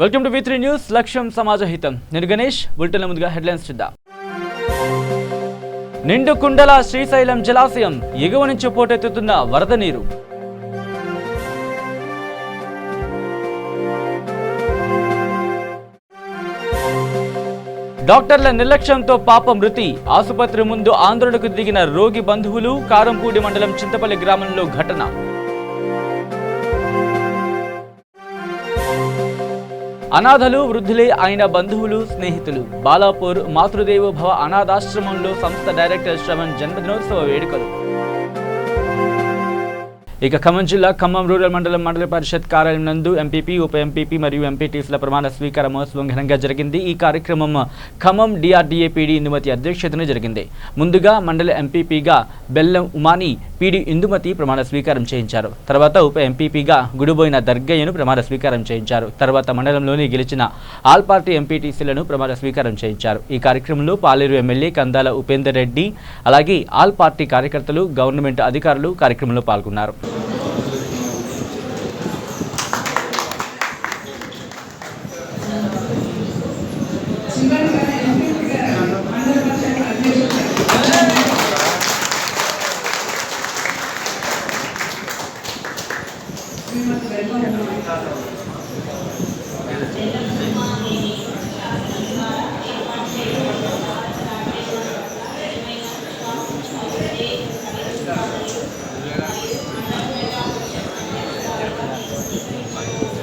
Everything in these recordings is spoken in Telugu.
Welcome to V3 news. లక్ష్యం సమాజ హితం. నేను గణేష్. బులెటిన్ ముందుగా హెడ్లైన్స్ చూద్దాం. నిండు కుండల శ్రీశైలం జలాశయం ఎగువ నుంచి పోటెత్తుతున్న వరద నీరు. డాక్టర్ల నిర్లక్ష్యంతో పాప మృతి. ఆసుపత్రి ముందు ఆందోళనకు దిగిన రోగి బంధువులు. కారంపూడి మండలం చింతపల్లి గ్రామంలో ఘటన. అనాథలు వృద్ధులే ఆయన బంధువులు స్నేహితులు. బాలాపూర్ మాతృదేవోభవ అనాథాశ్రమంలో సంస్థ డైరెక్టర్ శ్రవణ్ జన్మదినోత్సవ వేడుకలు. ఇక ఖమ్మం జిల్లా ఖమ్మం రూరల్ మండల పరిషత్ కార్యాలయం నందు ఎంపీపీ, ఉప ఎంపీపీ మరియు ఎంపీటీసీల ప్రమాణ స్వీకార మహోత్సవం ఘనంగా జరిగింది. ఈ కార్యక్రమం ఖమ్మం డిఆర్డీఏ పీడీ ఇందుమతి అధ్యక్షతన జరిగింది. ముందుగా మండల ఎంపీపీగా బెల్లం ఉమాని, పీడీ ఇందుమతి ప్రమాణ స్వీకారం చేయించారు. తర్వాత ఉప ఎంపీపీగా గుడిబోయిన దర్గయ్యను ప్రమాణ స్వీకారం చేయించారు. తర్వాత మండలంలోని గెలిచిన ఆల్ పార్టీ ఎంపీటీసీలను ప్రమాణ స్వీకారం చేయించారు. ఈ కార్యక్రమంలో పాలేరు ఎమ్మెల్యే కందాల ఉపేందర్ రెడ్డి, అలాగే ఆల్ పార్టీ కార్యకర్తలు, గవర్నమెంట్ అధికారులు కార్యక్రమంలో పాల్గొన్నారు.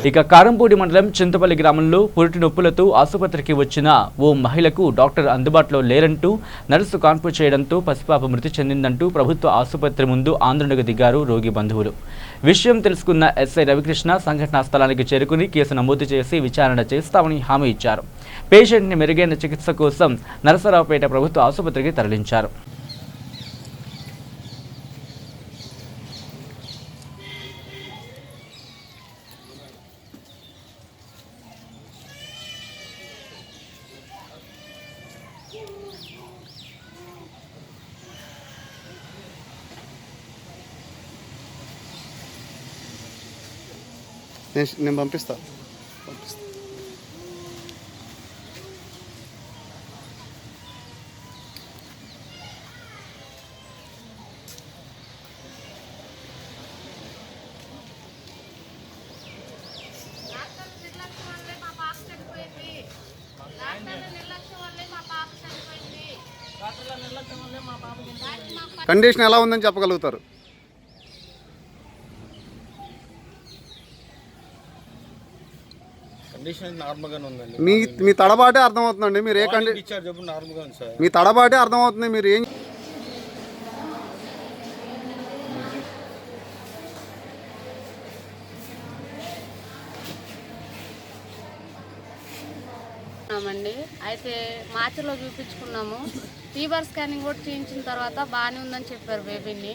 ఇక కారంపూడి మండలం చింతపల్లి గ్రామంలో పురిటి నొప్పులతో ఆసుపత్రికి వచ్చిన ఓ మహిళకు డాక్టర్ అందుబాటులో లేరంటూ నర్సు కాన్పు చేయడంతో పసిపాప మృతి చెందిందంటూ ప్రభుత్వ ఆసుపత్రి ముందు ఆందోళనకు దిగారు రోగి బంధువులు. విషయం తెలుసుకున్న ఎస్ఐ రవికృష్ణ సంఘటనా స్థలానికి చేరుకుని కేసు నమోదు చేసి విచారణ చేస్తామని హామీ ఇచ్చారు. పేషెంట్ని మెరుగైన చికిత్స కోసం నరసరావుపేట ప్రభుత్వ ఆసుపత్రికి తరలించారు. నేను పంపిస్తా. కండిషన్ ఎలా ఉందని చెప్పగలుగుతారు? మీ తడబాటే అర్థమవుతుందండి. మీరు ఏ మీ తడబాటే అర్థమవుతుంది. మీరు ఏం అండి అయితే మార్చిలో చూపించుకున్నాము. ఫీవర్ స్కానింగ్ కూడా చేయించిన తర్వాత బాగానే ఉందని చెప్పారు బేబీని.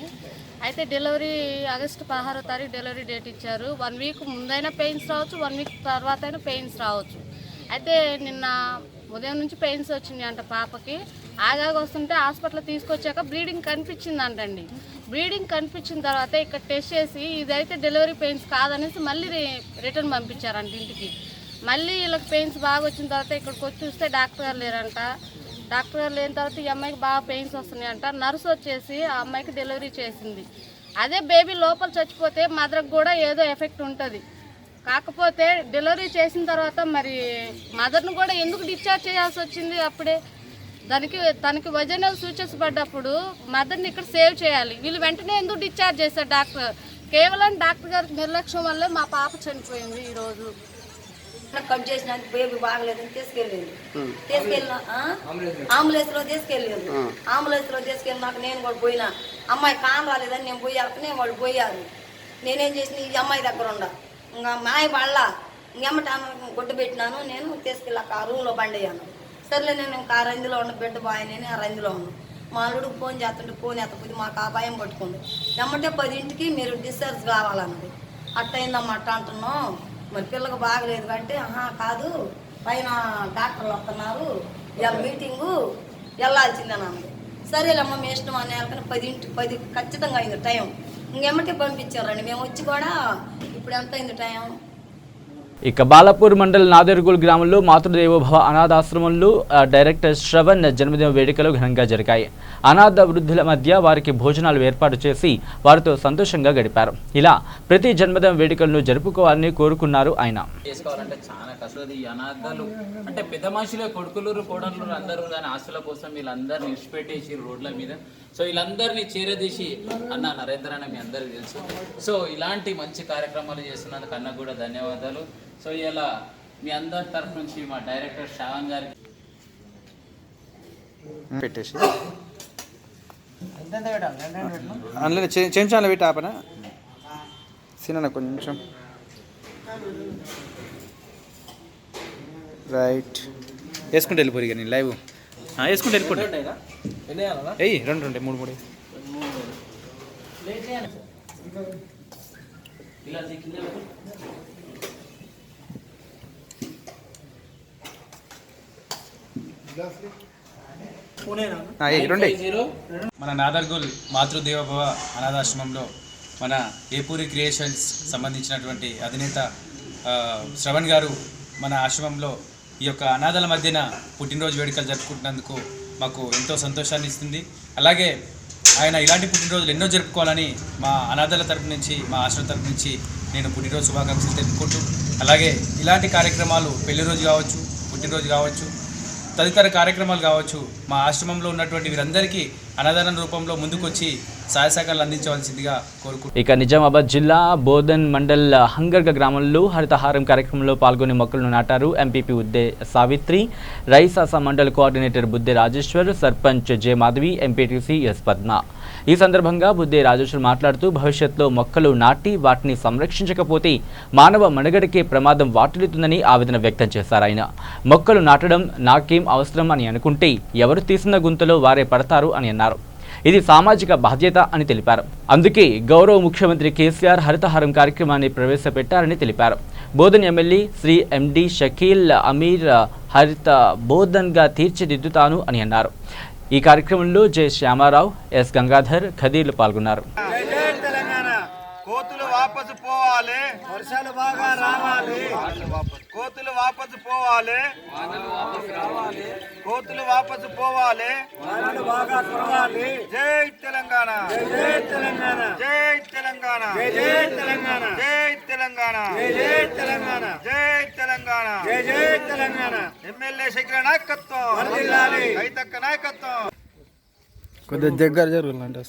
అయితే డెలివరీ ఆగస్టు 16వ తారీఖు డెలివరీ డేట్ ఇచ్చారు. 1 వీక్ ముందైనా పెయిన్స్ రావచ్చు, 1 వీక్ తర్వాత అయినా పెయిన్స్ రావచ్చు. అయితే నిన్న ఉదయం నుంచి పెయిన్స్ వచ్చినాయి అంట పాపకి. ఆగాగా వస్తుంటే హాస్పిటల్ తీసుకొచ్చాక బ్లీడింగ్ కనిపించిందంటండి. బ్లీడింగ్ కనిపించిన తర్వాత ఇక్కడ టెస్ట్ చేసి ఇదైతే డెలివరీ పెయిన్స్ కాదనేసి మళ్ళీ రిటర్న్ పంపించారంట ఇంటికి. మళ్ళీ వీళ్ళకి పెయిన్స్ బాగా వచ్చిన తర్వాత ఇక్కడికి వచ్చి చూస్తే డాక్టర్ గారు లేరంట. డాక్టర్ గారు లేని తర్వాత ఈ అమ్మాయికి బాగా పెయిన్స్ వస్తున్నాయంట. నర్సు వచ్చేసి ఆ అమ్మాయికి డెలివరీ చేసింది. అదే బేబీ లోపల చచ్చిపోతే మదర్కి కూడా ఏదో ఎఫెక్ట్ ఉంటుంది. కాకపోతే డెలివరీ చేసిన తర్వాత మరి మదర్ను కూడా ఎందుకు డిశ్చార్జ్ చేయాల్సి వచ్చింది? అప్పుడే తనకి వజనల్ సూచనలు పడ్డప్పుడు మదర్ని ఇక్కడ సేవ్ చేయాలి. వీళ్ళు వెంటనే ఎందుకు డిశ్చార్జ్ చేశారు డాక్టర్? కేవలం డాక్టర్ గారి నిర్లక్ష్యం వల్లే మా పాప చనిపోయింది. ఈరోజు కట్ చేసినాక బేబీ బాగలేదని తీసుకెళ్ళింది. అంబులెన్స్ లో తీసుకెళ్ళినాక నేను కూడా పోయినా. అమ్మాయి కాన్ రాలేదని నేను పోయాకనే వాళ్ళు పోయారు. నేనేం చేసిన ఈ అమ్మాయి దగ్గర ఉండ ఇంకా మాయ వాళ్ళ ఇంకెమ్మటాను గుడ్డు పెట్టినాను. నేను తీసుకెళ్ళాక ఆ రూమ్లో బండయ్యాను. సర్లే నేను ఇంకా ఆ రందిలో ఉన్న బిడ్డ బాయ్ నేను ఆ రందిలో ఉన్నాను. మా అల్లుడికి ఫోన్ చేస్తుంటే ఫోన్ ఎత్తపోతే మాకు ఆ భయం పట్టుకుంది. ఎమ్మటే 10ంటికి మీరు డిశ్చార్జ్ కావాలన్నది. అట్టయిందమ్మా అట్ట అంటున్నాం. మరి పిల్లకి బాగలేదు కంటే కాదు పైన డాక్టర్లు వస్తున్నారు, ఇవాళ మీటింగు వెళ్ళాల్సిందని అన్నది. సరేలేమ్మా మీ ఇష్టం అనే వాళ్ళకన్నా 10 ఖచ్చితంగా అయింది టైం. ఇంకెమ్మటే పంపించారండి. మేము వచ్చి కూడా ఇప్పుడు ఎంత అయింది టైం? ఇక బాలాపూర్ మండల్ నాదర్గూల్ గ్రామంలో మాతృదేవోభవ అనాథాశ్రమంలో డైరెక్టర్ శ్రవణ్ జన్మదిన వేడుకలు ఘనంగా జరిగాయి. అనాథ వృద్ధుల మధ్య వారికి భోజనాలు ఏర్పాటు చేసి వారితో సంతోషంగా గడిపారు. ఇలా ప్రతి జన్మదిన వేడుకలను జరుపుకోవాలని కోరుకున్నారు ఆయన. చేసుకోవాలంటే చాలా కష్టం. ఈ అనాథాలు అంటే పెద్ద మనుషులే, కొడుకులు కోడళ్ళు అందరూ దాని ఆస్తుల కోసం వీళ్ళందరినీ విడిచిపెట్టేసి రోడ్ల మీద. సో వీళ్ళందరినీ చేరదీసి అన్న నరేంద్ర అన్న మీ అందరికీ తెలుసు. సో ఇలాంటి మంచి కార్యక్రమాలు చేస్తున్నందుకు అన్న కూడా ధన్యవాదాలు. సో ఇలా మీ అందరి తరఫు నుంచి మా డైరెక్టర్ శ్రావణ్ గారికి పెట్టేసి అందులో చెంచాలు పెట్టి ఆపనా సినిమా కొంచెం రైట్ వేసుకుంటే వెళ్ళిపోయి కానీ లైవ్ వేసుకుంటే వెళ్ళిపోండి. ఎయ్యి రెండు మూడు మన నాదర్గూల్ మాతృదేవోభవ అనాథాశ్రమంలో మన ఏపూరి క్రియేషన్స్ సంబంధించినటువంటి అధినేత శ్రవణ్ గారు మన ఆశ్రమంలో ఈ యొక్క అనాథల మధ్యన పుట్టినరోజు వేడుకలు జరుపుకుంటున్నందుకు మాకు ఎంతో సంతోషాన్ని ఇస్తుంది. అలాగే ఆయన ఇలాంటి పుట్టినరోజులు ఎన్నో జరుపుకోవాలని మా అనాథల తరపు నుంచి, మా ఆశ్రమం తరపు నుంచి నేను పుట్టినరోజు శుభాకాంక్షలు తెలుపుకుంటూ, అలాగే ఇలాంటి కార్యక్రమాలు పెళ్లి రోజు కావచ్చు, పుట్టినరోజు కావచ్చు, తదితర కార్యక్రమాలు కావచ్చు, మా ఆశ్రమంలో ఉన్నటువంటి వీరందరికీ అన్నదానం రూపంలో ముందుకొచ్చి సహాయ సహకారాలు అందించవలసిందిగా కోరుకుంటున్నాను. ఇక నిజామాబాద్ జిల్లా బోధన్ మండల్ హంగర్గ గ్రామంలో హరితహారం కార్యక్రమంలో పాల్గొని మొక్కలను నాటారు ఎంపీపీ ఉద్దే సావిత్రి, రైసాసా mandal coordinator Budde Rajeshwar, sarpanch J Madhavi, MPTC S Padma. ఈ సందర్భంగా బుద్దే రాజేశ్వర్ మాట్లాడుతూ భవిష్యత్తులో మొక్కలు నాటి వాటిని సంరక్షించకపోతే మానవ మనుగడకే ప్రమాదం వాటిల్లుతుందని ఆవేదన వ్యక్తం చేశారు. ఆయన మొక్కలు నాటడం నాకేం అవసరం అని అనుకుంటే ఎవరు తీసిన గుంతలో వారే పడతారు అని అన్నారు. ఇది సామాజిక బాధ్యత అని తెలిపారు. అందుకే గౌరవ ముఖ్యమంత్రి కేసీఆర్ హరితహారం కార్యక్రమాన్ని ప్రవేశపెట్టారని తెలిపారు. బోధన్ ఎమ్మెల్యే శ్రీ ఎండి షకీల్ అమీర్ హరిత బోధన్గా తీర్చిదిద్దుతాను అని అన్నారు. ఈ కార్యక్రమంలో జె శ్యామారావు, ఎస్ గంగాధర్, ఖదీర్లు పాల్గొన్నారు. కోతులు వాపసు పోవాలి, వర్షాలు బాగా రావాలి, కోతులు వాపసు పోవాలి, కోతులు వాపసు పోవాలి, వర్షాలు బాగా కురవాలి. జై తెలంగాణ, జై తెలంగాణ, జై తెలంగాణ, జై తెలంగాణ, జై తెలంగాణ, జై తెలంగాణ, జై తెలంగాణ, జై తెలంగాణ. ఎమ్మెల్యే శేఖర నాయకత్వం వర్ధిల్లాలి, రైతక్క నాయకత్వం. కొద్దిగా దగ్గర జరుగుతుందంటే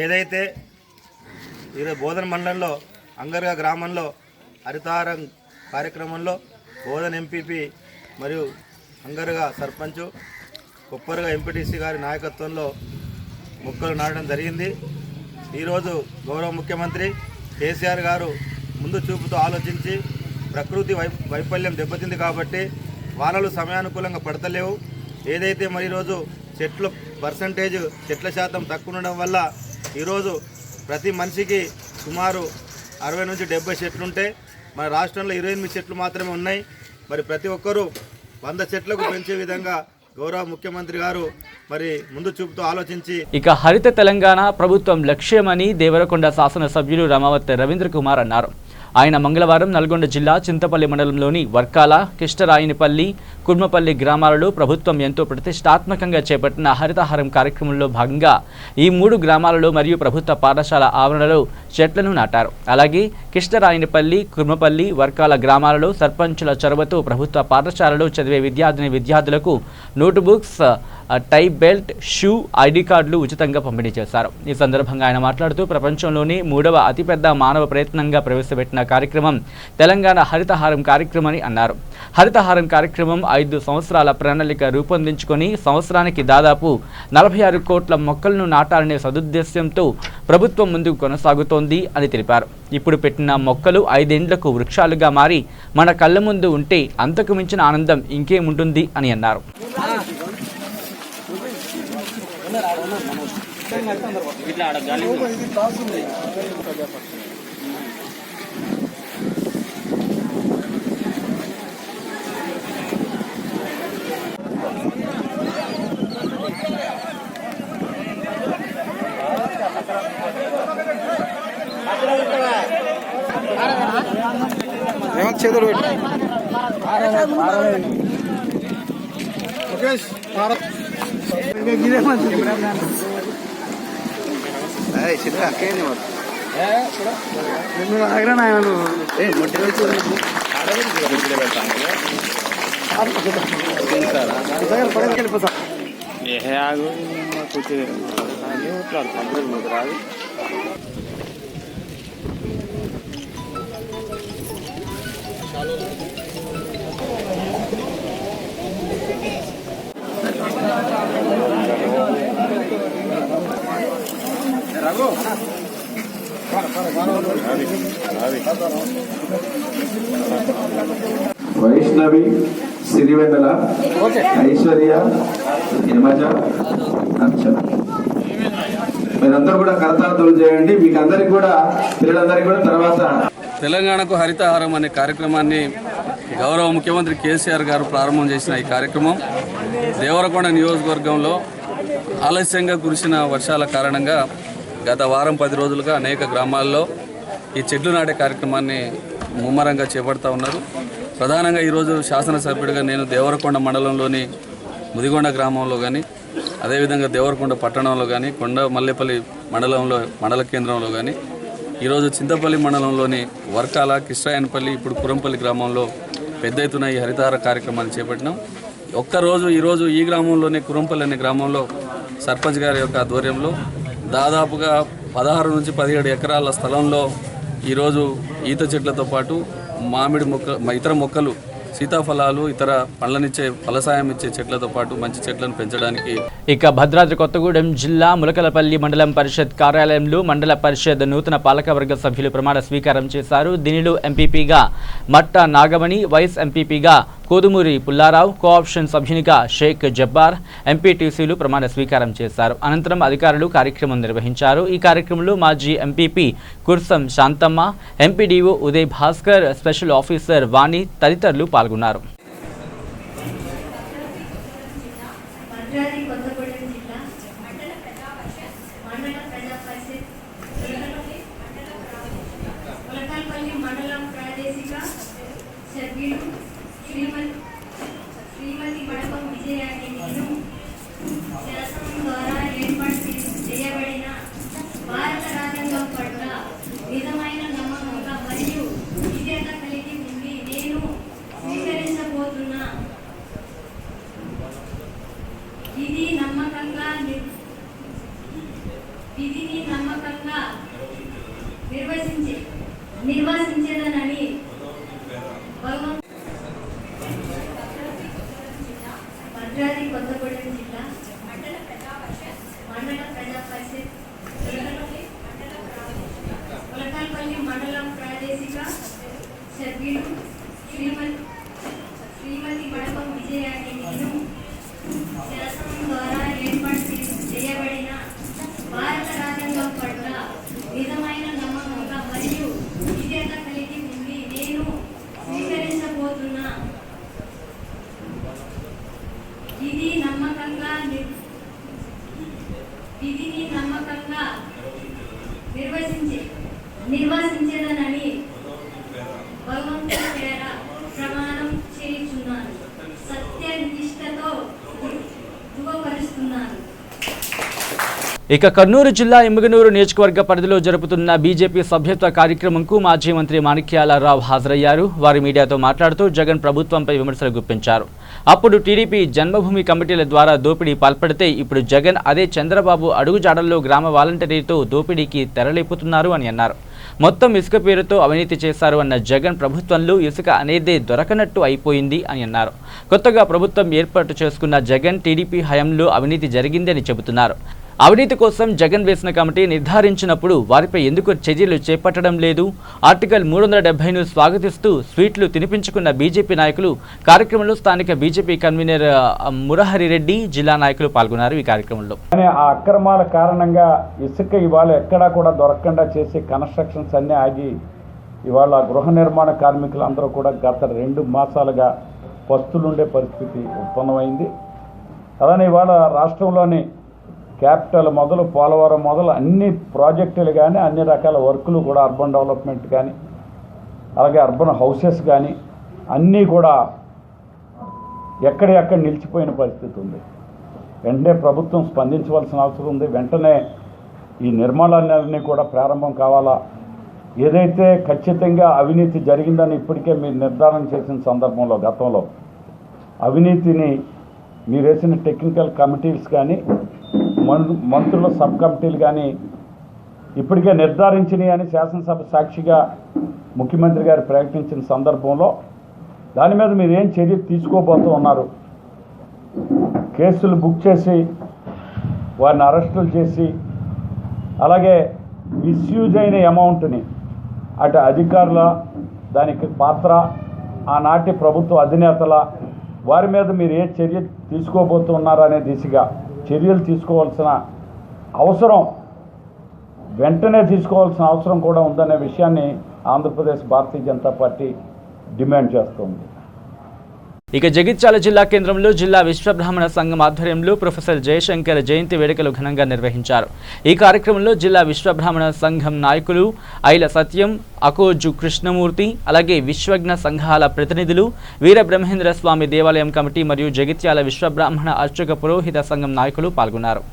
ఏదైతే ఈరోజు బోధన్ మండలంలో అంగర్గా గ్రామంలో హరితహారం కార్యక్రమంలో బోధన్ ఎంపీపీ మరియు అంగర్గా సర్పంచ్, కొప్పరుగా ఎంపీటీసీ గారి నాయకత్వంలో మొక్కలు నాటడం జరిగింది. ఈరోజు గౌరవ ముఖ్యమంత్రి కేసీఆర్ గారు ముందు చూపుతో ఆలోచించి ప్రకృతి వైఫల్యం దెబ్బతింది కాబట్టి వానలు సమయానుకూలంగా పడతలేవు. ఏదైతే మరి ఈరోజు చెట్ల పర్సంటేజ్, చెట్ల శాతం తక్కువ ఉండడం వల్ల ఈరోజు ప్రతి మనిషికి సుమారు 60 నుంచి 70 చెట్లుంటే మన రాష్ట్రంలో 28 చెట్లు మాత్రమే ఉన్నాయి. మరి ప్రతి ఒక్కరూ 100 చెట్లకు పెంచే విధంగా గౌరవ ముఖ్యమంత్రి గారు మరి ముందు చూపుతూ ఆలోచించి ఇక హరిత తెలంగాణ ప్రభుత్వం లక్ష్యమని దేవరకొండ శాసనసభ్యులు రమావత్ రవీంద్ర కుమార్ అన్నారు. ఆయన మంగళవారం నల్గొండ జిల్లా చింతపల్లి మండలంలోని వర్కాల, కిష్టరాయినిపల్లి, కుర్మపల్లి గ్రామాలలో ప్రభుత్వం ఎంతో ప్రతిష్టాత్మకంగా చేపట్టిన హరితహారం కార్యక్రమంలో భాగంగా ఈ 3 గ్రామాలలో మరియు ప్రభుత్వ పాఠశాల ఆవరణలో చెట్లను నాటారు. అలాగే కిష్టరాయినిపల్లి, కుర్మపల్లి, వర్కాల గ్రామాలలో సర్పంచుల చొరవతో ప్రభుత్వ పాఠశాలలో చదివే విద్యార్థులకు notebooks, tie belt, shoe, ID కార్డులు ఉచితంగా పంపిణీ చేశారు. ఈ సందర్భంగా ఆయన మాట్లాడుతూ ప్రపంచంలోని 3వ అతిపెద్ద మానవ ప్రయత్నంగా ప్రవేశపెట్టిన కార్యక్రమం తెలంగాణ హరితహారం కార్యక్రమం అని అన్నారు. హరితహారం కార్యక్రమం 5 సంవత్సరాల ప్రణాళిక రూపొందించుకొని సంవత్సరానికి దాదాపు 46 కోట్ల మొక్కలను నాటాలనే సదుద్దేశ్యంతో ప్రభుత్వం ముందుకు కొనసాగుతోంది అని తెలిపారు. ఇప్పుడు పెట్టిన మొక్కలు 5 ఏండ్లకు వృక్షాలుగా మారి మన కళ్ళ ముందు ఉంటే అంతకు మించిన ఆనందం ఇంకేముంటుంది అని అన్నారు. రేవంత్ చేతులు పెట్టు. ముఖేష్ చిన్న అక్కేంది మరి ఆగ్రా నాయన వెళ్ళిపోతా ఆగు రాదు. వైష్ణవి, సిరివెన్నెల, ఐశ్వర్య, హిమజ, అర్చన. మీరందరూ కూడా కరతాళాలు చేయండి. మీకు అందరికి కూడా పిల్లలందరికీ కూడా తర్వాత తెలంగాణకు హరితహారం అనే కార్యక్రమాన్ని గౌరవ ముఖ్యమంత్రి కేసీఆర్ గారు ప్రారంభం చేసిన ఈ కార్యక్రమం దేవరకొండ నియోజకవర్గంలో ఆలస్యంగా కురిసిన వర్షాల కారణంగా గత వారం 10 రోజులుగా అనేక గ్రామాల్లో ఈ చెట్లు నాటే కార్యక్రమాన్ని ముమ్మరంగా చేపడుతూ ఉన్నారు. ప్రధానంగా ఈరోజు శాసనసభ్యుడిగా నేను దేవరకొండ మండలంలోని ముదిగొండ గ్రామంలో కానీ, అదేవిధంగా దేవరకొండ పట్టణంలో కానీ, కొండ మల్లేపల్లి మండల కేంద్రంలో కానీ, ఈరోజు చింతపల్లి మండలంలోని వర్కాల, కిష్టాయనపల్లి, ఇప్పుడు కురంపల్లి గ్రామంలో పెద్ద ఎత్తున ఈ హరితహార కార్యక్రమాన్ని చేపట్టినాం. ఈరోజు ఈ గ్రామంలోనే కురంపల్లి అనే గ్రామంలో సర్పంచ్ గారి యొక్క ఆధ్వర్యంలో దాదాపుగా 16 నుంచి 17 ఎకరాల స్థలంలో ఈరోజు ఈత చెట్లతో పాటు మామిడి ఇతర మొక్కలు, సీతాఫలాలు, ఇతర పండ్లనిచ్చే ఫలసాయం ఇచ్చే చెట్లతో పాటు మంచి చెట్లను పెంచడానికి. ఇక భద్రాద్రి కొత్తగూడెం జిల్లా ములకలపల్లి మండలం పరిషత్ కార్యాలయంలో మండల పరిషత్ నూతన పాలకవర్గ సభ్యులు ప్రమాణ స్వీకారం చేశారు. దీనిలో ఎంపీపీగా మట్ట నాగమణి, వైస్ ఎంపీపీగా కోదుమూరి పుల్లారావు, కోఆప్షన్ సభ్యునిగా షేక్ జబ్బార్, ఎంపీటీసీలు ప్రమాణ స్వీకారం చేశారు. అనంతరం అధికారులు కార్యక్రమం నిర్వహించారు. ఈ కార్యక్రమంలో మాజీ MPP Kursam Shanthamma, MPDO Uday Bhaskar, special officer Vani తదితరులు పాల్గొన్నారు. శ్రీమతి మడపం విజయాన్ని శాసనం ద్వారా ఏర్పాటు చేయబడిన భారత రాజ్యాంగం పట్ల నిజమైన నమ్మకంగా మరియు విధేయత కలిగి ఉండి నేను స్వీకరించబోతున్నా. విధిని నమ్మకంగా నిర్వహించేదనని భద్రాద్రి కొత్తగూడెం జిల్లా మండల ప్రజా పరిషత్ ములకల్పల్లి మండలం ప్రాదేశిక సభ్యులు శ్రీమతి మడపం విజయాన్ని నేను శాసనం ద్వారా ఏర్పాటు చేయబడిన భారత రాజ్యాంగం పట్ల నిజమైన నమ్మకంగా మరియు విధేయత కలిగి ఉండి నేను స్వీకరించబోతున్నా. విధిని నమ్మకంగా నిర్వహించేదనని భగవంతుని పేర ప్రమాణం చేయుచున్నాను. సత్యనిష్టతో ధృవపరుస్తున్నాను. ఇక కర్నూలు జిల్లా ఎమ్మిగనూరు నియోజకవర్గ పరిధిలో జరుపుతున్న బీజేపీ సభ్యత్వ కార్యక్రమంకు మాజీ మంత్రి మాణిక్యాలరావు హాజరయ్యారు. వారు మీడియాతో మాట్లాడుతూ జగన్ ప్రభుత్వంపై విమర్శలు గుప్పించారు. అప్పుడు టీడీపీ జన్మభూమి కమిటీల ద్వారా దోపిడీ పాల్పడితే ఇప్పుడు జగన్ అదే చంద్రబాబు అడుగుజాడల్లో గ్రామ వాలంటీర్లతో దోపిడీకి తెరలేపుతున్నారు అని అన్నారు. మొత్తం ఇసుక పేరుతో అవినీతి చేశారు అన్న జగన్ ప్రభుత్వంలో ఇసుక అనేదే దొరకనట్టు అయిపోయింది అని అన్నారు. కొత్తగా ప్రభుత్వం ఏర్పాటు చేసుకున్న జగన్ టీడీపీ హయాంలో అవినీతి జరిగిందని చెబుతున్నారు. అవినీతి కోసం జగన్ వేసిన కమిటీ నిర్ధారించినప్పుడు వారిపై ఎందుకు చర్యలు చేపట్టడం లేదు? ఆర్టికల్ 370ను స్వాగతిస్తూ స్వీట్లు తినిపించుకున్న బీజేపీ నాయకులు. కార్యక్రమంలో స్థానిక బీజేపీ కన్వీనర్ మురహరిరెడ్డి, జిల్లా నాయకులు పాల్గొన్నారు. ఈ కార్యక్రమంలో ఆ అక్రమాల కారణంగా ఇసుక ఇవాళ ఎక్కడా కూడా దొరకకుండా చేసే కన్స్ట్రక్షన్స్ అన్నీ ఆగి ఇవాళ గృహ నిర్మాణ కార్మికులందరూ కూడా గత 2 మాసాలుగా పస్తులుండే పరిస్థితి ఉత్పన్నమైంది. అలానే ఇవాళ రాష్ట్రంలోని క్యాపిటల్ మొదలు పోలవరం మొదలు అన్ని ప్రాజెక్టులు కానీ అన్ని రకాల వర్కులు కూడా అర్బన్ డెవలప్మెంట్ కానీ అలాగే అర్బన్ హౌసెస్ కానీ అన్నీ కూడా ఎక్కడెక్కడ నిలిచిపోయిన పరిస్థితి ఉంది. వెంటనే ప్రభుత్వం స్పందించవలసిన అవసరం ఉంది. వెంటనే ఈ నిర్మాణాలన్నీ కూడా ప్రారంభం కావాలా. ఏదైతే ఖచ్చితంగా అవినీతి జరిగిందని ఇప్పటికే మీరు నిర్ధారణ చేసిన సందర్భంలో గతంలో అవినీతిని మీరు వేసిన టెక్నికల్ కమిటీస్ కానీ మంత్రుల సబ్ కమిటీలు కానీ ఇప్పటికే నిర్ధారించినాయి అని శాసనసభ సాక్షిగా ముఖ్యమంత్రి గారు ప్రకటించిన సందర్భంలో దాని మీద మీరు ఏం చర్య తీసుకోబోతూ ఉన్నారు? కేసులు బుక్ చేసి వారిని అరెస్టులు చేసి అలాగే మిస్యూజ్ అయిన అమౌంట్ని అటు అధికారుల దానికి పాత్ర ఆనాటి ప్రభుత్వ అధినేతల వారి మీద మీరు ఏ చర్య తీసుకోబోతున్నారనే దిశగా చర్యలు తీసుకోవాల్సిన అవసరం వెంటనే తీసుకోవాల్సిన అవసరం కూడా ఉందనే విషయాన్ని ఆంధ్రప్రదేశ్ భారతీయ జనతా పార్టీ డిమాండ్ చేస్తోంది. ఇక జగిత్యాల జిల్లా కేంద్రంలో జిల్లా విశ్వబ్రాహ్మణ సంఘం ఆధ్వర్యంలో ప్రొఫెసర్ జయశంకర్ జయంతి వేడుకలు ఘనంగా నిర్వహించారు. ఈ కార్యక్రమంలో జిల్లా విశ్వబ్రాహ్మణ సంఘం నాయకులు ఐల సత్యం, అకోజు కృష్ణమూర్తి, అలాగే విశ్వజ్ఞ సంఘాల ప్రతినిధులు, వీరబ్రహ్మేంద్ర స్వామి దేవాలయం కమిటీ మరియు జగిత్యాల విశ్వబ్రాహ్మణ అర్చక పురోహిత సంఘం నాయకులు పాల్గొన్నారు.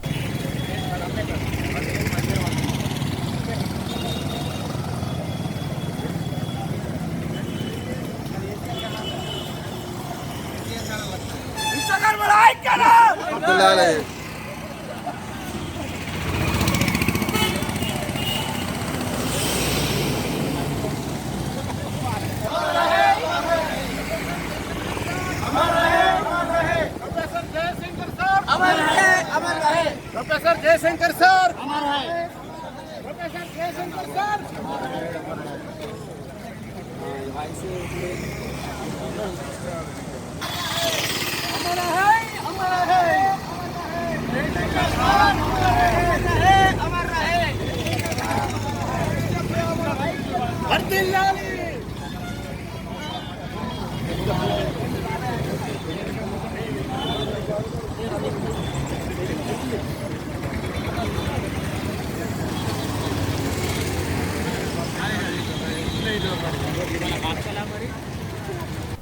प्रोफेसर जयशंकर सर अमर है। प्रोफेसर जयशंकर सर अमर रहे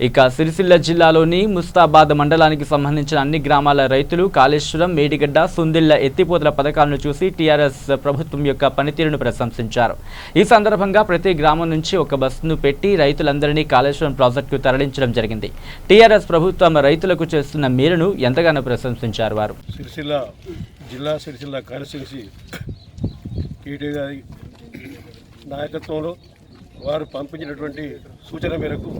ఇక సిరిసిల్ల జిల్లాలోని ముస్తాబాద్ మండలానికి సంబంధించిన అన్ని గ్రామాల రైతులు కాళేశ్వరం, మేడిగడ్డ, సుందిళ్ల ఎత్తిపోతల పథకాలను చూసి టీఆర్ఎస్ ప్రభుత్వం యొక్క పనితీరును ప్రశంసించారు. ఈ సందర్భంగా ప్రతి గ్రామం నుంచి ఒక బస్సును పెట్టి రైతులందరినీ కాళేశ్వరం ప్రాజెక్టుకు తరలించడం జరిగింది. టీఆర్ఎస్ ప్రభుత్వం రైతులకు చేస్తున్న మేలును ఎంతగానో ప్రశంసించారు వారు. సిరిసిల్ల జిల్లా సిరిసిల్ల కాన్స్టిట్యున్సీ టీటీ గారి నాయకత్వంలో వారు పంపించినటువంటి సూచన మేరకు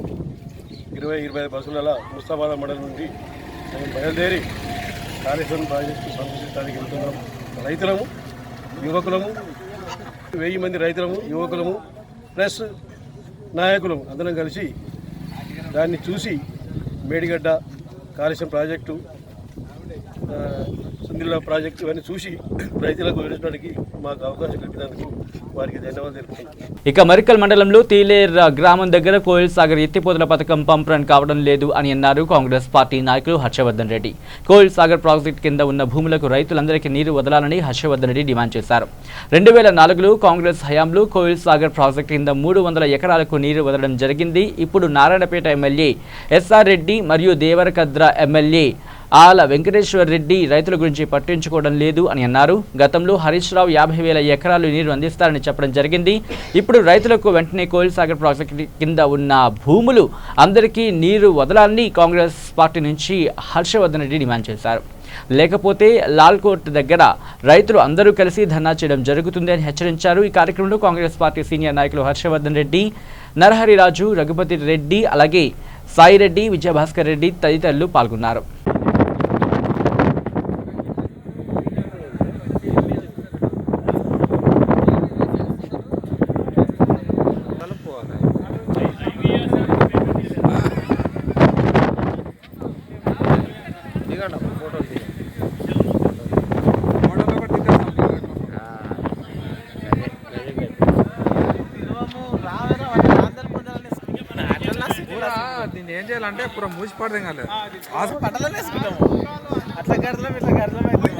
20-25 బస్సుల ముస్తాబాద్ మండలం నుండి మేము బయలుదేరి కాళేశ్వరం ప్రాజెక్టు సందర్శించడానికి వెళ్తున్నాము. రైతులము, యువకులము, 1000 మంది రైతులము, యువకులము ప్లస్ నాయకులము అందరం కలిసి దాన్ని చూసి మేడిగడ్డ, కాళేశ్వరం ప్రాజెక్టు, సుందిల్ల ప్రాజెక్టు ఇవన్నీ చూసి రైతులకు వివరించడానికి మాకు అవకాశం కల్పినందుకు వారికి ధన్యవాదాలు తెలుపుతున్నాను. ఇక మరికల్ మండలంలో తీలేర్ గ్రామం దగ్గర కోయిల్ సాగర్ ఎత్తిపోతల పథకం పంపరన్ కావడం లేదు అని అన్నారు కాంగ్రెస్ పార్టీ నాయకులు హర్షవర్ధన్ రెడ్డి. కోయిల్ సాగర్ ప్రాజెక్టు కింద ఉన్న భూములకు రైతులందరికీ నీరు వదలాలని హర్షవర్ధన్ రెడ్డి డిమాండ్ చేశారు. 2004లో కాంగ్రెస్ హయాంలో కోయిల్ సాగర్ ప్రాజెక్టు కింద 300 ఎకరాలకు నీరు వదలడం జరిగింది. ఇప్పుడు నారాయణపేట ఎమ్మెల్యే ఎస్ఆర్ రెడ్డి మరియు దేవరకద్ర ఎమ్మెల్యే ఆల వెంకటేశ్వర్ రెడ్డి రైతుల గురించి పట్టించుకోవడం లేదు అని అన్నారు. గతంలో హరీష్ రావు 50,000 ఎకరాలు నీరు అందిస్తారని చెప్పడం జరిగింది. ఇప్పుడు రైతులకు వెంటనే కోయిల్ సాగర్ ప్రాజెక్టు కింద ఉన్న భూములు అందరికీ నీరు వదలాలని కాంగ్రెస్ పార్టీ నుంచి హర్షవర్ధన్ రెడ్డి డిమాండ్ చేశారు. లేకపోతే లాల్కోట్ దగ్గర రైతులు అందరూ కలిసి ధర్నా చేయడం జరుగుతుంది అని హెచ్చరించారు. ఈ కార్యక్రమంలో కాంగ్రెస్ పార్టీ సీనియర్ నాయకులు హర్షవర్ధన్ రెడ్డి, నరహరిరాజు, రఘుపతి రెడ్డి, అలాగే సాయిరెడ్డి, విజయభాస్కర్ రెడ్డి తదితరులు పాల్గొన్నారు. దీన్ని ఏం చేయాలంటే పూర మూసి పడదేం కాలేదు అట్లా గడలం ఇట్లా గడలం అయితే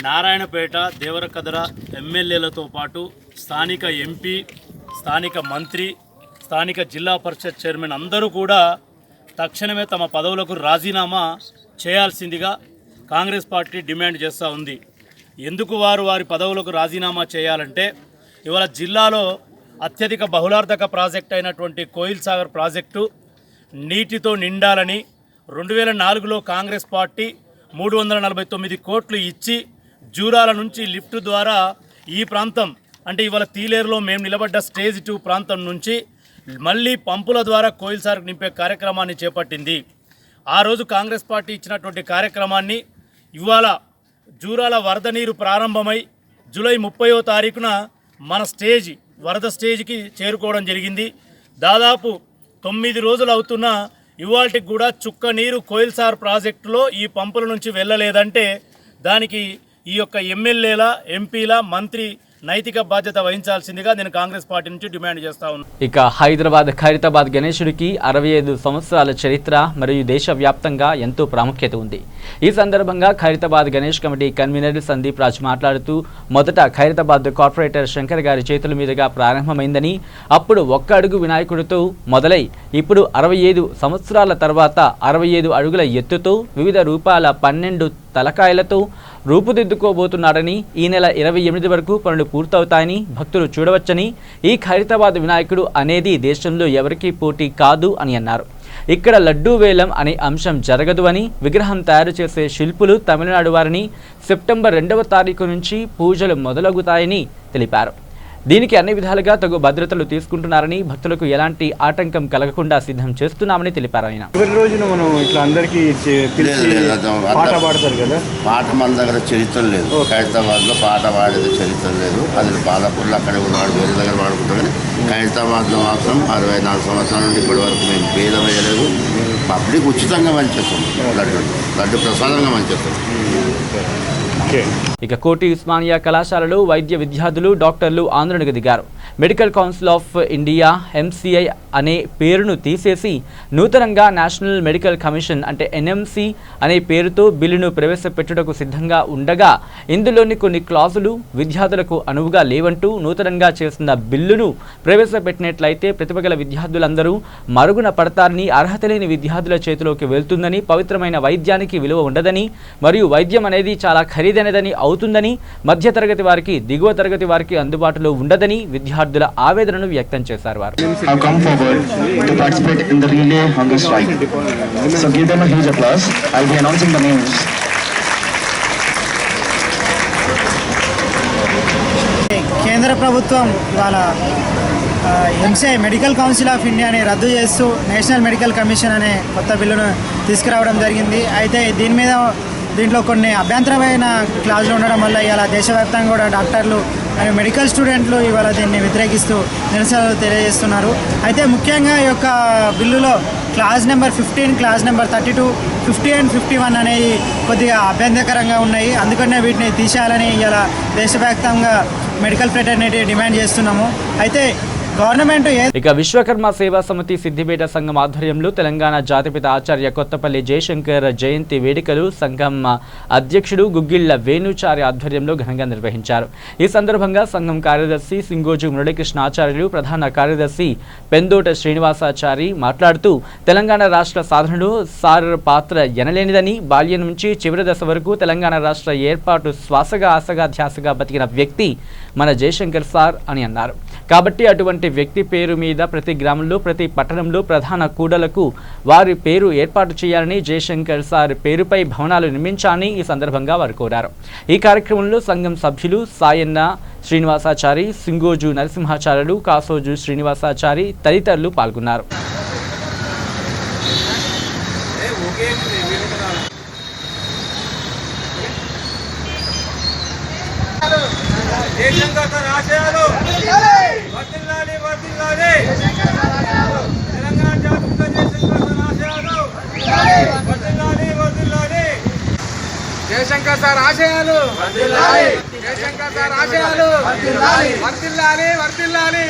నారాయణపేట దేవరకద్ర ఎమ్మెల్యేలతో పాటు స్థానిక ఎంపీ, స్థానిక మంత్రి, స్థానిక జిల్లా పరిషత్ చైర్మన్ అందరూ కూడా తక్షణమే తమ పదవులకు రాజీనామా చేయాల్సిందిగా కాంగ్రెస్ పార్టీ డిమాండ్ చేస్తూ ఉంది. ఎందుకు వారి పదవులకు రాజీనామా చేయాలంటే ఇవాళ జిల్లాలో అత్యధిక బహుళార్థక ప్రాజెక్ట్ అయినటువంటి కోయిల్ సాగర్ ప్రాజెక్టు నీటితో నిండాలని 2004లో కాంగ్రెస్ పార్టీ 349 కోట్లు ఇచ్చి జూరాల నుంచి లిఫ్ట్ ద్వారా ఈ ప్రాంతం అంటే ఇవాళ తీలేరులో మేము నిలబడ్డ స్టేజ్ 2 ప్రాంతం నుంచి మళ్ళీ పంపుల ద్వారా కోయిల్ సాగర్ నింపే కార్యక్రమాన్ని చేపట్టింది. ఆ రోజు కాంగ్రెస్ పార్టీ ఇచ్చినటువంటి కార్యక్రమాన్ని ఇవాళ జూరాల వరద నీరు ప్రారంభమై జూలై 30వ తారీఖున మన వరద స్టేజ్కి చేరుకోవడం జరిగింది. దాదాపు 9 రోజులు అవుతున్నా ఇవాళకి కూడా చుక్క నీరు కోయిల్ సాగర్ ప్రాజెక్టులో ఈ పంపుల నుంచి వెళ్ళలేదంటే దానికి ఈ యొక్క ఎమ్మెల్యేల, ఎంపీల, మంత్రి నైతిక బాధ్యత వహించాల్సిందిగా నేను కాంగ్రెస్ పార్టీ నుంచి డిమాండ్ చేస్తా ఉన్నాను. ఇక హైదరాబాద్ ఖైరతాబాద్ గణేశుడికి 65 సంవత్సరాల చరిత్ర మరియు దేశవ్యాప్తంగా ఎంతో ప్రాముఖ్యత ఉంది. ఈ సందర్భంగా ఖైరతాబాద్ గణేష్ కమిటీ కన్వీనర్ సందీప్ రాజ్ మాట్లాడుతూ మొదట ఖైరతాబాద్ కార్పొరేటర్ శంకర్ గారి చేతుల మీదుగా ప్రారంభమైందని, అప్పుడు ఒక్క అడుగు వినాయకుడితో మొదలై ఇప్పుడు 65 సంవత్సరాల తర్వాత 65 అడుగుల ఎత్తుతో వివిధ రూపాల 12 తలకాయలతో రూపుదిద్దుకోబోతున్నాడని, ఈ నెల 28 వరకు పనులు పూర్తవుతాయని భక్తులు చూడవచ్చని, ఈ ఖైరతాబాద్ వినాయకుడు అనేది దేశంలో ఎవరికీ పోటీ కాదు అని అన్నారు. ఇక్కడ లడ్డూ వేలం అనే అంశం జరగదు అని, విగ్రహం తయారు చేసే శిల్పులు తమిళనాడు వారిని, సెప్టెంబర్ 2వ తారీఖు నుంచి పూజలు మొదలవుతాయని తెలిపారు. దీనికి అన్ని విధాలుగా తగు భద్రతలు తీసుకుంటున్నారని, భక్తులకు ఎలాంటి ఆటంకం కలగకుండా సిద్ధం చేస్తున్నామని తెలిపారు. ఆయన రోజున మనం ఇట్లా అందరికీ పాట పాడతారు కదా, పాట మన దగ్గర చరిత్ర లేదు. ఖైరతాబాద్లో పాట పాడేది చరిత్ర లేదు. అది బాలాపూర్లో అక్కడ ఉన్నాడు, వేరే దగ్గర పాడుకుంటాం. కానీ ఖైరతాబాద్లో మాత్రం 64 సంవత్సరాల నుండి ఇప్పటి వరకు మేము భేదం వేయలేదు. పబ్లిక్ ఉచితంగా పంచేస్తాం, లడ్డు ప్రసాదంగా పంచేస్తాం. ఇక కోటి ఉస్మానియా కళాశాలలో వైద్య విద్యార్థులు, డాక్టర్లు ఆందోళనకు దిగారు. Medical council of India MCI అనే పేరును తీసేసి నూతనంగా నేషనల్ మెడికల్ కమిషన్ అంటే NMC అనే పేరుతో బిల్లును ప్రవేశపెట్టుటకు సిద్ధంగా ఉండగా, ఇందులోని కొన్ని క్లాజులు విద్యార్థులకు అనువుగా లేవంటూ నూతనంగా చేసిన బిల్లును ప్రవేశపెట్టినట్లయితే ప్రతిభ గల విద్యార్థులందరూ మరుగున పడతారని, అర్హత లేని విద్యార్థుల చేతిలోకి వెళ్తుందని, పవిత్రమైన వైద్యానికి విలువ ఉండదని, మరియు వైద్యం అనేది చాలా ఖరీదైనదని అవుతుందని, మధ్యతరగతి వారికి, దిగువ తరగతి వారికి అందుబాటులో ఉండదని విద్యార్థుల ఆవేదనను వ్యక్తం చేశారు. వారు కేంద్ర ప్రభుత్వం ఇవాళ MCI మెడికల్ కౌన్సిల్ ఆఫ్ ఇండియాని రద్దు చేస్తూ నేషనల్ మెడికల్ కమిషన్ అనే కొత్త బిల్లును తీసుకురావడం జరిగింది. అయితే దీంట్లో కొన్ని అభ్యంతరమైన క్లాజులు ఉండడం వల్ల ఇవాళ దేశవ్యాప్తంగా కూడా డాక్టర్లు మరియు మెడికల్ స్టూడెంట్లు ఇవాళ దీన్ని వ్యతిరేకిస్తూ నిరసనలు తెలియజేస్తున్నారు. అయితే ముఖ్యంగా ఈ యొక్క బిల్లులో clause number 15, clause number 32, 50 and 51 అనేవి కొద్దిగా అభ్యంతరకరంగా ఉన్నాయి. అందుకనే వీటిని తీసేయాలని ఇవాళ దేశవ్యాప్తంగా మెడికల్ ఫ్రెటర్నిటీ డిమాండ్ చేస్తున్నాము. అయితే ఇక విశ్వకర్మ సేవా సమితి సిద్దిపేట సంఘం ఆధ్వర్యంలో తెలంగాణ జాతిపిత ఆచార్య కొత్తపల్లి జయశంకర్ జయంతి వేడుకలు సంఘం అధ్యక్షుడు గుగ్గిళ్ల వేణుచారి ఆధ్వర్యంలో ఘనంగా నిర్వహించారు. ఈ సందర్భంగా సంఘం కార్యదర్శి సింగోజు మురళీకృష్ణ ఆచార్యులు, ప్రధాన కార్యదర్శి పెందోట శ్రీనివాసాచారి మాట్లాడుతూ తెలంగాణ రాష్ట్ర సాధనలో సార్ పాత్ర ఎనలేనిదని, బాల్యం నుంచి చివరి దశ వరకు తెలంగాణ రాష్ట్ర ఏర్పాటు శ్వాసగా ఆశగా ధ్యాసగా బతికిన వ్యక్తి మన జయశంకర్ సార్ అని అన్నారు. కాబట్టి అటువంటి వ్యక్తి పేరు మీద ప్రతి గ్రామంలో, ప్రతి పట్టణంలో ప్రధాన కూడలకు వారి పేరు ఏర్పాటు చేయాలని, జయశంకర్ సార్ పేరుపై భవనాలు నిర్మించాలని ఈ సందర్భంగా వారు కోరారు. ఈ కార్యక్రమంలో సంఘం సభ్యులు సాయన్న శ్రీనివాసాచారి, సింగోజు నరసింహాచార్యులు, కాసోజు శ్రీనివాసాచారి తదితరులు పాల్గొన్నారు. జయశంకర్ సార్ ఆశయాలు, జయశంకర్ సార్ ఆశయాలు వర్ధిల్లాలి, వర్ధిల్లాలి,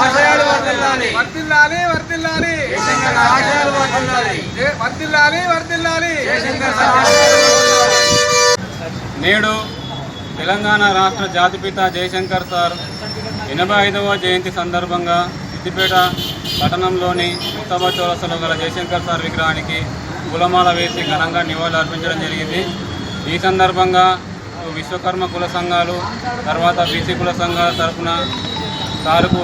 ఆశయాలు వర్ధిల్లాలి, వర్ధిల్లాలి, వర్ధిల్లాలి, ఆశయాలు వర్ధిల్లాలి, వర్ధిల్లాలి, వర్ధిల్లాలి. నేడు తెలంగాణ రాష్ట్ర జాతిపిత జయశంకర్ సార్ 85వ జయంతి సందర్భంగా సిద్దిపేట పట్టణంలోని ఉత్తమ చౌరస్తలో గల జయశంకర్ సార్ విగ్రహానికి పూలమాల వేసి ఘనంగా నివాళులు అర్పించడం జరిగింది. ఈ సందర్భంగా విశ్వకర్మ కుల సంఘాలు తర్వాత బీసీ కుల సంఘాల తరఫున సారుకు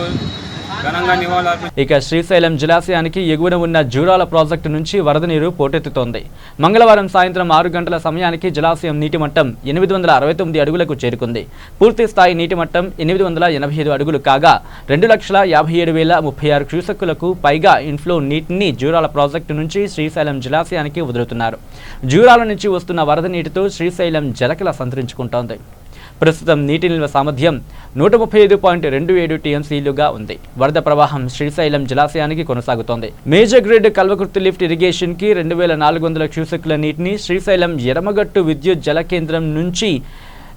ఘనంగా నివాళులు. ఇక శ్రీశైలం జలాశయానికి ఎగువన ఉన్న జూరాల ప్రాజెక్టు నుంచి వరద నీరు పోటెత్తుతోంది. మంగళవారం సాయంత్రం 6 గంటల సమయానికి జలాశయం నీటి మట్టం 869 అడుగులకు చేరుకుంది. పూర్తి స్థాయి నీటి మట్టం 885 అడుగులు కాగా 2,57,036 క్యూసెక్కులకు పైగా ఇన్ఫ్లో నీటిని జూరాల ప్రాజెక్టు నుంచి శ్రీశైలం జలాశయానికి వదులుతున్నారు. జూరాల నుంచి వస్తున్న వరద నీటితో శ్రీశైలం జలకిల సంతరించుకుంటోంది. ప్రస్తుతం నీటి నిల్వ సామర్థ్యం 135.27 టీఎంసీలుగా ఉంది. వరద ప్రవాహం శ్రీశైలం జలాశయానికి కొనసాగుతోంది. Major grid Kalwakurthy lift irrigation కి 2,400 క్యూసెక్ల నీటిని శ్రీశైలం ఎరమగట్టు విద్యుత్ జల కేంద్రం నుంచి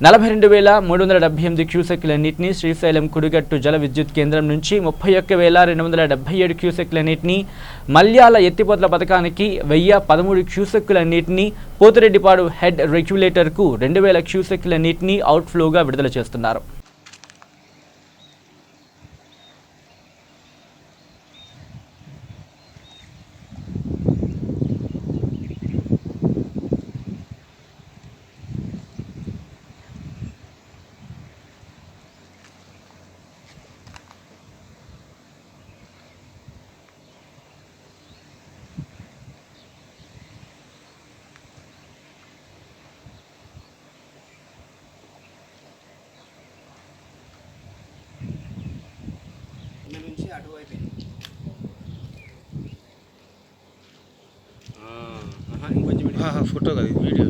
42,378 క్యూసెక్ల నీటిని శ్రీశైలం కుడిగట్టు జల విద్యుత్ కేంద్రం నుంచి 31,277 క్యూసెక్ల నీటిని మల్యాల ఎత్తిపోతల పథకానికి 1,013 క్యూసెక్ల నీటిని పోతిరెడ్డిపాడు హెడ్ రెగ్యులేటర్కు 2,000 క్యూసెక్ల నీటిని అవుట్ఫ్లోగా విడుదల చేస్తున్నారు. ఫోటో కాదు వీడియో.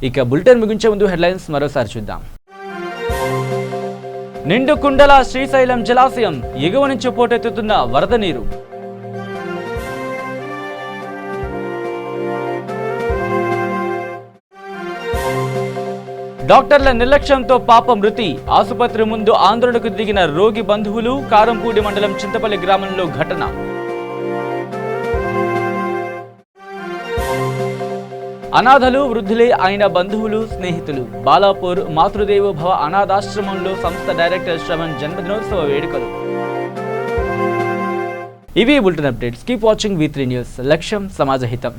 ఇక బులెటిన్ ముగించే ముందు హెడ్లైన్స్ మరోసారి చూద్దాం. నిండు కుండల శ్రీశైలం జలాశయం, ఎగువ నుంచి పోటెత్తుతున్న వరద నీరు. డాక్టర్ల నిర్లక్ష్యంతో పాప మృతి, ఆసుపత్రి ముందు ఆందోళనకు దిగిన రోగి బంధువులు. కారంపూడి మండలం చింతపల్లి గ్రామంలో ఘటన. అనాథలు వృద్ధులే ఆయన బంధువులు స్నేహితులు. బాలాపూర్ మాతృదేవో భవ అనాథాశ్రమంలో సంస్థ డైరెక్టర్ శ్రవణ్ జన్మదినోత్సవ వేడుకలు. ఇవి bulletin updates. Keep watching V3 news. లక్ష్యం సమాజహితం.